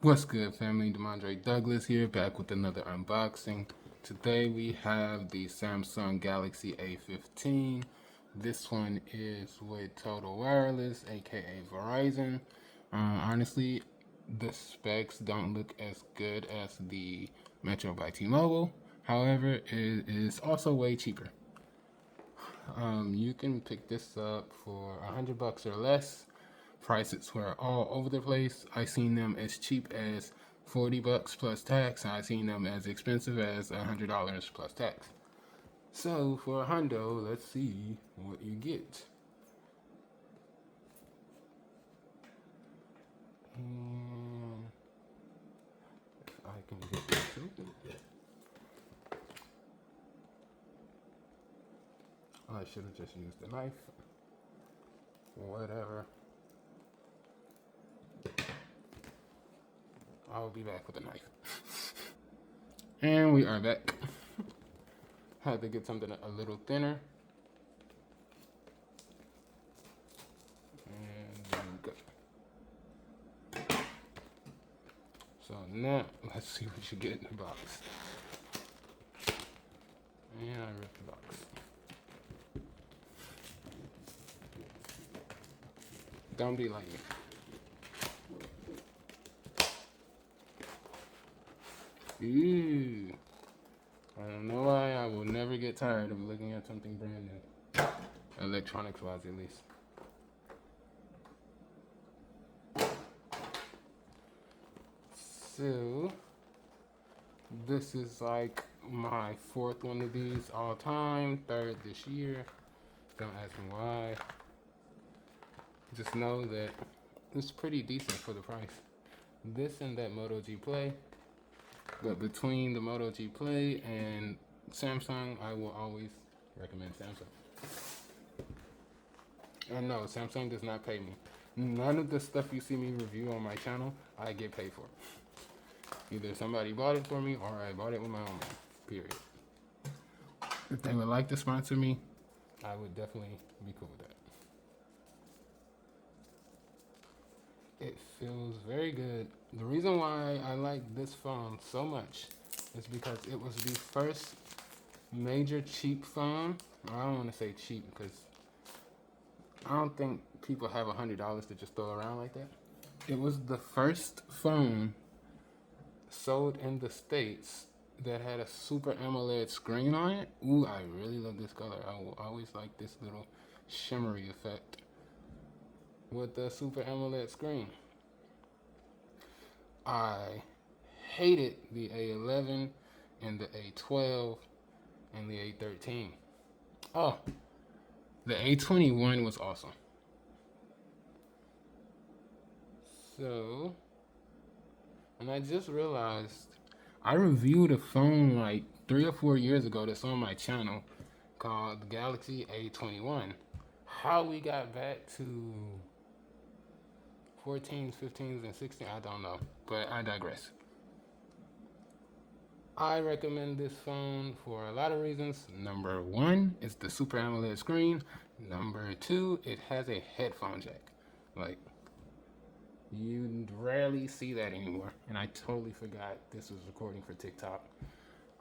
What's good, family? Demondre Douglas here, back with another unboxing. Today we have the Samsung Galaxy A15. This one is with Total Wireless, aka Verizon. Honestly, the specs don't look as good as the Metro by T-Mobile. However, it is also way cheaper. You can pick this up for $100 or less. Prices were all over the place. I seen them as cheap as $40 plus tax. I seen them as expensive as $100 plus tax. So for a hundo, let's see what you get. And if I can get this open. I should have just used the knife. Whatever. I'll be back with a knife. And we are back. Had to get something a little thinner. And there we go. So now, let's see what you get in the box. And I ripped the box. Don't be like me. Ooh. I don't know why I will never get tired of looking at something brand new. Electronics wise, at least. So, this is like my fourth one of these all time, third this year. Don't ask me why. Just know that it's pretty decent for the price. This and that Moto G Play. But between the Moto G Play and Samsung, I will always recommend Samsung. And no, Samsung does not pay me. None of the stuff you see me review on my channel, I get paid for. Either somebody bought it for me or I bought it with my own money, period. If they would like to sponsor me, I would definitely be cool with that. It feels very good. The reason why I like this phone so much is because it was the first major cheap phone. I don't want to say cheap because I don't think people have $100 to just throw around like that. It was the first phone sold in the States that had a Super AMOLED screen on it. Ooh, I really love this color. I will always like this little shimmery effect with the Super AMOLED screen. I hated the A11 and the A12 and the A13. Oh, the A21 was awesome. So, and I just realized I reviewed a phone like 3 or 4 years ago that's on my channel called the Galaxy A21. How we got back to 14s, 15s, and 16s, I don't know, but I digress. I recommend this phone for a lot of reasons. Number one, it's the Super AMOLED screen. Number two, it has a headphone jack. Like, you rarely see that anymore. And I totally forgot this was recording for TikTok.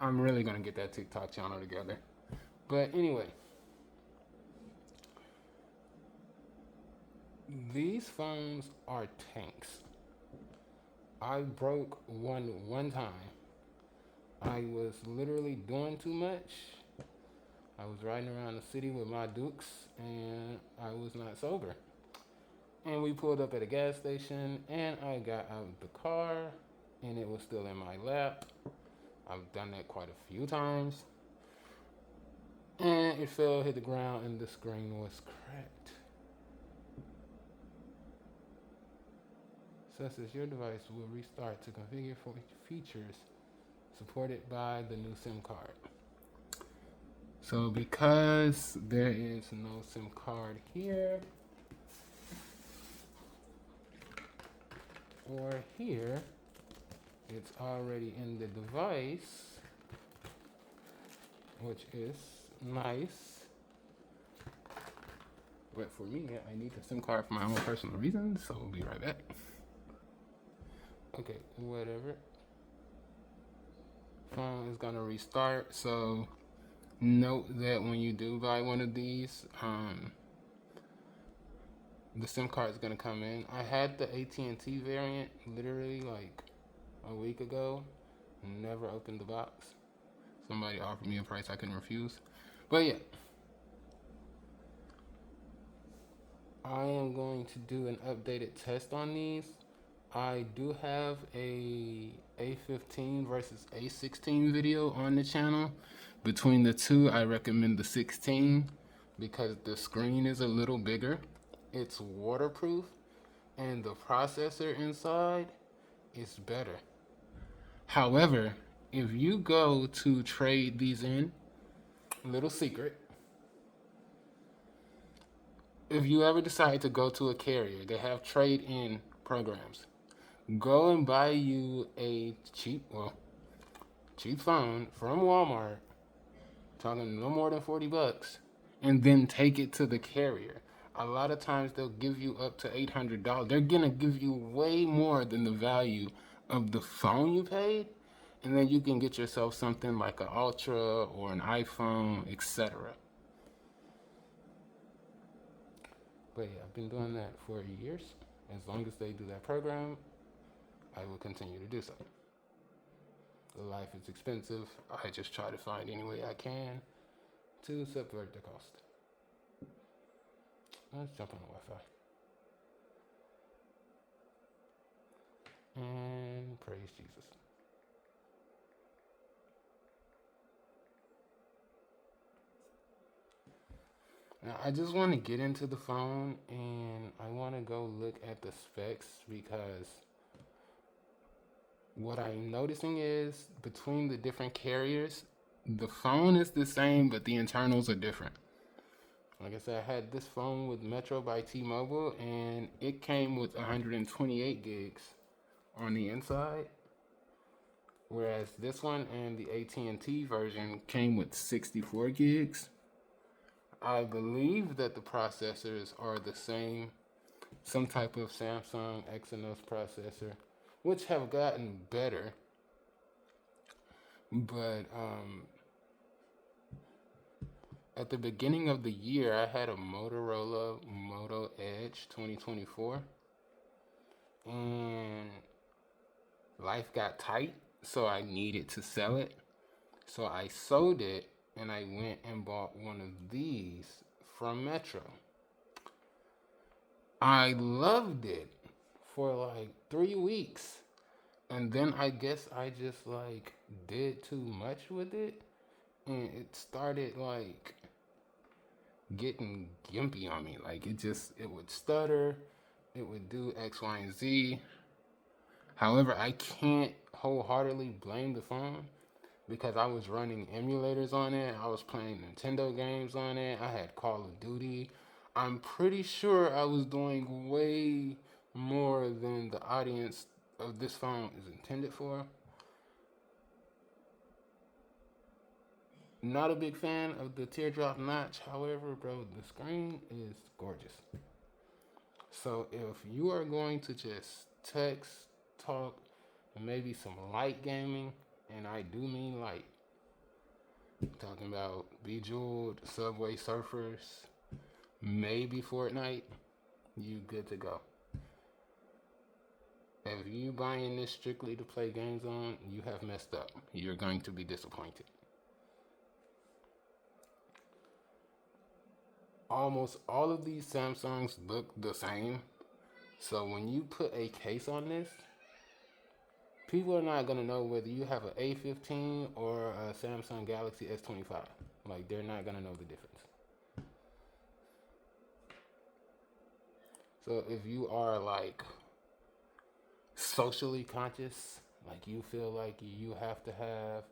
I'm really gonna get that TikTok channel together. But anyway, these phones are tanks. I broke one time. I was literally doing too much. I was riding around the city with my Dukes and I was not sober. And we pulled up at a gas station and I got out of the car and it was still in my lap. I've done that quite a few times. And it fell, hit the ground, and the screen was cracked. Such as your device will restart to configure for features supported by the new SIM card. So because there is no SIM card here or here, it's already in the device, which is nice. But for me, I need the SIM card for my own personal reasons, so we'll be right back. Okay, whatever. Phone is gonna restart. So note that when you do buy one of these, the SIM card is gonna come in. I had the AT&T variant literally like a week ago. Never opened the box. Somebody offered me a price I couldn't refuse. But yeah, I am going to do an updated test on these. I do have a A15 versus A16 video on the channel. Between the two, I recommend the 16 because the screen is a little bigger. It's waterproof and the processor inside is better. However, if you go to trade these in, little secret, if you ever decide to go to a carrier, they have trade in programs. Go and buy you a cheap phone from Walmart, talking no more than 40 bucks, and then take it to the carrier. A lot of times they'll give you up to $800. They're gonna give you way more than the value of the phone you paid, and then you can get yourself something like an Ultra or an iPhone, etc. But yeah, I've been doing that for years. As long as they do that program, I will continue to do so. Life is expensive. I just try to find any way I can to subvert the cost. Let's jump on the Wi-Fi. And praise Jesus. Now, I just want to get into the phone and I want to go look at the specs because what I'm noticing is between the different carriers, the phone is the same, but the internals are different. Like I said, I had this phone with Metro by T-Mobile, and it came with 128 gigs on the inside, whereas this one and the AT&T version came with 64 gigs. I believe that the processors are the same, some type of Samsung Exynos processor, which have gotten better, but at the beginning of the year, I had a Motorola Moto Edge 2024, and life got tight, so I needed to sell it. So I sold it, and I went and bought one of these from Metro. I loved it for like 3 weeks, and then I guess I just like did too much with it, and it started like getting gimpy on me. Like it would stutter, it would do X, Y, and Z. However, I can't wholeheartedly blame the phone because I was running emulators on it. I was playing Nintendo games on it. I had Call of Duty. I'm pretty sure I was doing way more than the audience of this phone is intended for. Not a big fan of the teardrop notch. However, bro, the screen is gorgeous. So if you are going to just text, talk, and maybe some light gaming, and I do mean light, talking about Bejeweled, Subway Surfers, maybe Fortnite, you good to go. If you buying this strictly to play games on, you have messed up. You're going to be disappointed. Almost all of these Samsungs look the same. So when you put a case on this, people are not going to know whether you have an A15 or a Samsung Galaxy S25. Like, they're not going to know the difference. So if you are like socially conscious, like you feel like you have to have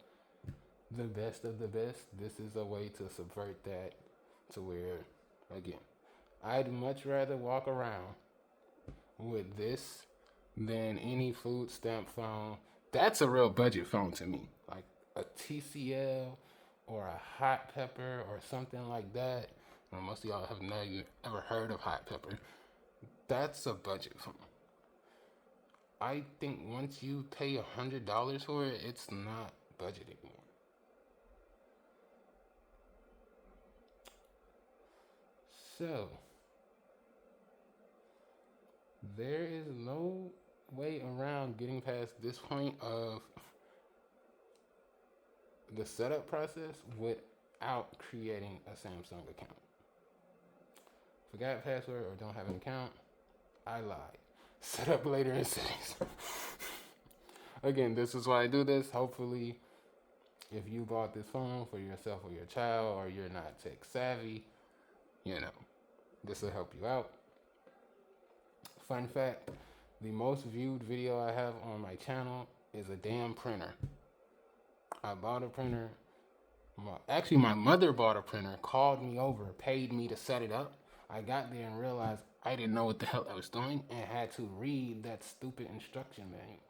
the best of the best, this is a way to subvert that to where, again, I'd much rather walk around with this than any food stamp phone. That's a real budget phone to me. Like a TCL or a Hot Pepper or something like that. Well, most of y'all have never heard of Hot Pepper. That's a budget phone. I think once you pay $100 for it, it's not budget anymore. So there is no way around getting past this point of the setup process without creating a Samsung account. Forgot password or don't have an account? I lied. Set up later in settings. Again, this is why I do this. Hopefully, if you bought this phone for yourself or your child, or you're not tech savvy, you know, this will help you out. Fun fact, the most viewed video I have on my channel is a damn printer. I bought a printer. Actually, my mother bought a printer, called me over, paid me to set it up. I got there and realized I didn't know what the hell I was doing and had to read that stupid instruction manual.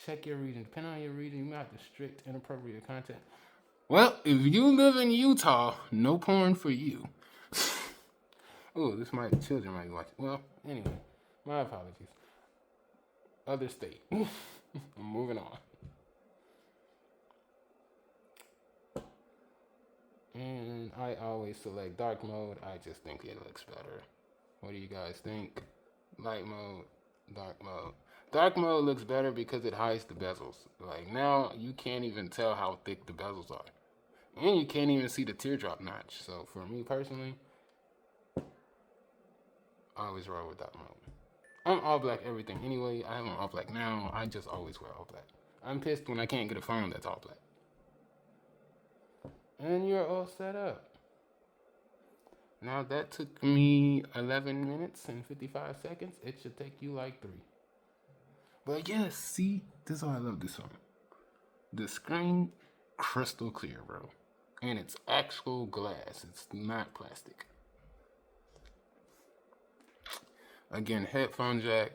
Check your reading. Depending on your reading, you might have to strict inappropriate content. Well, if you live in Utah, no porn for you. Oh, children might be watching. Well, anyway, my apologies. Other state. Moving on. And I always select dark mode. I just think it looks better. What do you guys think? Light mode, dark mode. Dark mode looks better because it hides the bezels. Like now, you can't even tell how thick the bezels are. And you can't even see the teardrop notch. So for me personally, I always roll with dark mode. I'm all black everything anyway. I have an all black now. I just always wear all black. I'm pissed when I can't get a phone that's all black. And you're all set up. Now that took me 11 minutes and 55 seconds. It should take you like 3. But yes, see, this is why I love this song. The screen, crystal clear, bro. And it's actual glass. It's not plastic. Again, headphone jack.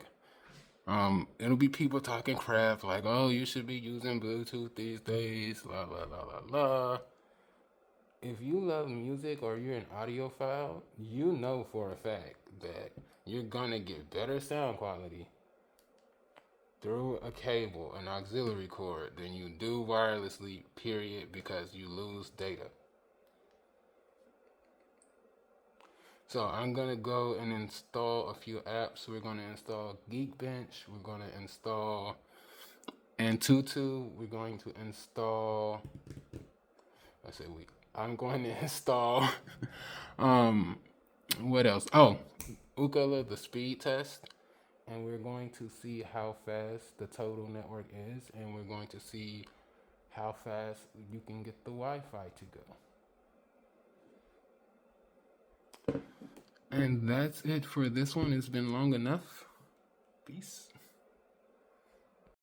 It'll be people talking crap like, oh, you should be using Bluetooth these days, la la la la la. If you love music or you're an audiophile, you know for a fact that you're gonna get better sound quality through a cable, an auxiliary cord, than you do wirelessly, period, because you lose data. So I'm gonna go and install a few apps. We're gonna install Geekbench. We're gonna install Antutu. We're going to install. I'm going to install. What else? Oh, Ukala, the speed test, and we're going to see how fast the total network is, and we're going to see how fast you can get the Wi-Fi to go. And that's it for this one. It's been long enough. Peace.